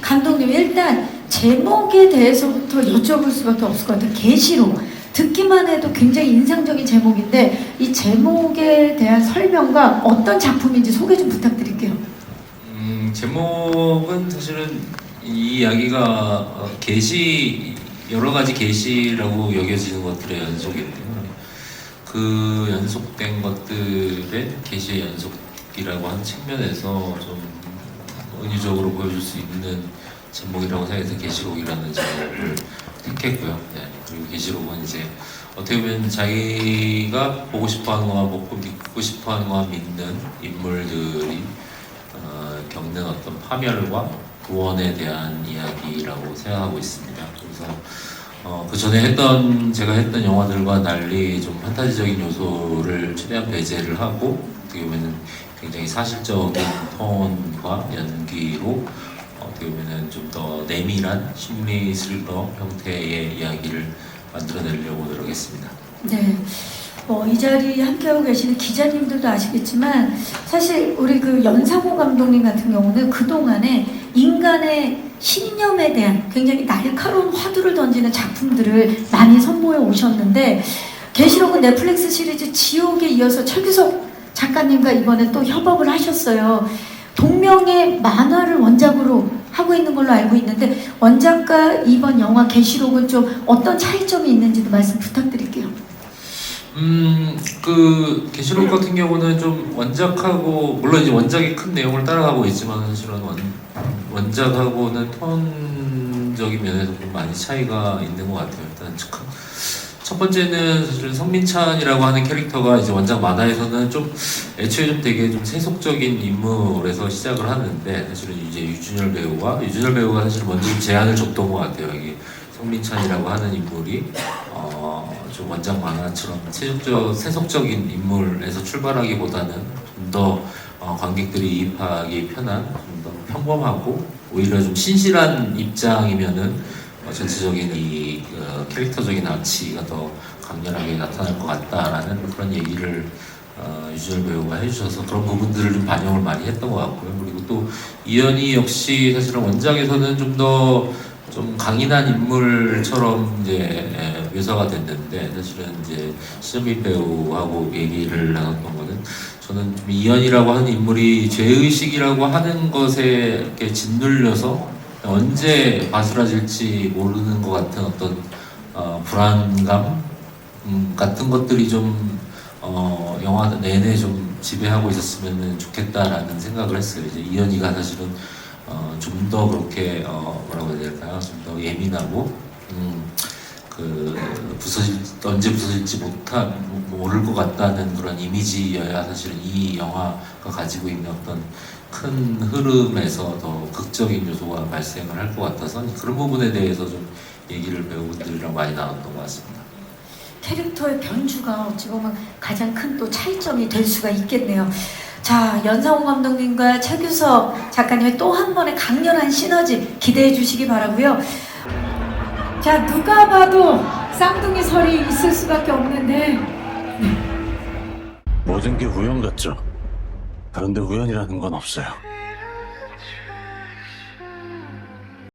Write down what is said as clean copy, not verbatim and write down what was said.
감독님, 일단 제목에 대해서부터 여쭤볼 수밖에 없을 것 같아요. 계시록. 듣기만 해도 굉장히 인상적인 제목인데 이 제목에 대한 설명과 어떤 작품인지 소개 좀 부탁드릴게요. 제목은 사실은 이 이야기가 여러 가지 계시라고 여겨지는 것들의 연속인데요. 그 연속된 것들의 계시의 연속이라고 하는 측면에서 좀 은유적으로 보여줄 수 있는 제목이라고 생각해서 계시록이라는 제목을 택했고요. 네. 그리고 계시록은 이제 어떻게 보면 자기가 보고 싶어하는 거와 믿고 싶어하는 거와 믿는 인물들이 겪는 어떤 파멸과 구원에 대한 이야기라고 생각하고 있습니다. 그래서 그 전에 제가 했던 영화들과 달리 좀 판타지적인 요소를 최대한 배제를 하고 어떻게 보면 굉장히 사실적인 톤과 연기로 어떻게 보면 좀 더 내밀한 심리 스릴러 형태의 이야기를 만들어내려고 노력했습니다. 네. 이 자리에 함께하고 계시는 기자님들도 아시겠지만 사실 우리 그 연상호 감독님 같은 경우는 그동안에 인간의 신념에 대한 굉장히 날카로운 화두를 던지는 작품들을 많이 선보여 오셨는데 계시록은 넷플릭스 시리즈 지옥에 이어서 최규석 작가님과 이번에 또 협업을 하셨어요. 동명의 만화를 원작으로 하고 있는 걸로 알고 있는데 원작과 이번 영화 계시록은 좀 어떤 차이점이 있는지도 말씀 부탁드릴게요. 그 계시록 같은 경우는 좀 원작하고 물론 이제 원작의 큰 내용을 따라가고 있지만 사실은 원작하고는 톤적인 면에서 좀 많이 차이가 있는 것 같아요. 일단 첫 번째는 사실 성민찬이라고 하는 캐릭터가 이제 원작 만화에서는 좀 애초에 좀 되게 좀 세속적인 인물에서 시작을 하는데 사실은 이제 유준열 배우가 사실 먼저 좀 제안을 줬던 것 같아요. 이게 성민찬이라고 하는 인물이 좀 원작 만화처럼 세속적인 인물에서 출발하기보다는 좀 더 관객들이 이입하기 편한 좀 더 평범하고 오히려 좀 신실한 입장이면은 전체적인 이 캐릭터적인 아치가 더 강렬하게 나타날 것 같다라는 그런 얘기를 유준열 배우가 해주셔서 그런 부분들을 좀 반영을 많이 했던 것 같고요. 그리고 또 이현희 역시 사실은 원작에서는 좀 더 좀 강인한 인물처럼 이제 묘사가 됐는데 사실은 이제 신현민 배우하고 얘기를 나눴던 거는 저는 좀 이현이라고 하는 인물이 죄의식이라고 하는 것에 이렇게 짓눌려서 언제 바스라질지 모르는 것 같은 어떤 불안감 같은 것들이 좀 영화 내내 좀 지배하고 있었으면 좋겠다라는 생각을 했어요. 이제 이현이가 사실은 좀 더 그렇게 뭐라고 해야 될까요? 좀 더 예민하고 언제 부서질지 모를 것 같다는 그런 이미지여야 사실은 이 영화가 가지고 있는 어떤 큰 흐름에서 더 극적인 요소가 발생을 할 것 같아서 그런 부분에 대해서 좀 얘기를 배우분들이랑 많이 나눴던 것 같습니다. 캐릭터의 변주가 어찌 보면 가장 큰 또 차이점이 될 수가 있겠네요. 자, 연상호 감독님과 최규석 작가님의 또 한 번의 강렬한 시너지 기대해 주시기 바라고요. 자, 누가 봐도 쌍둥이 설이 있을 수밖에 없는데 모든 게 우연 같죠. 그런데 우연이라는 건 없어요.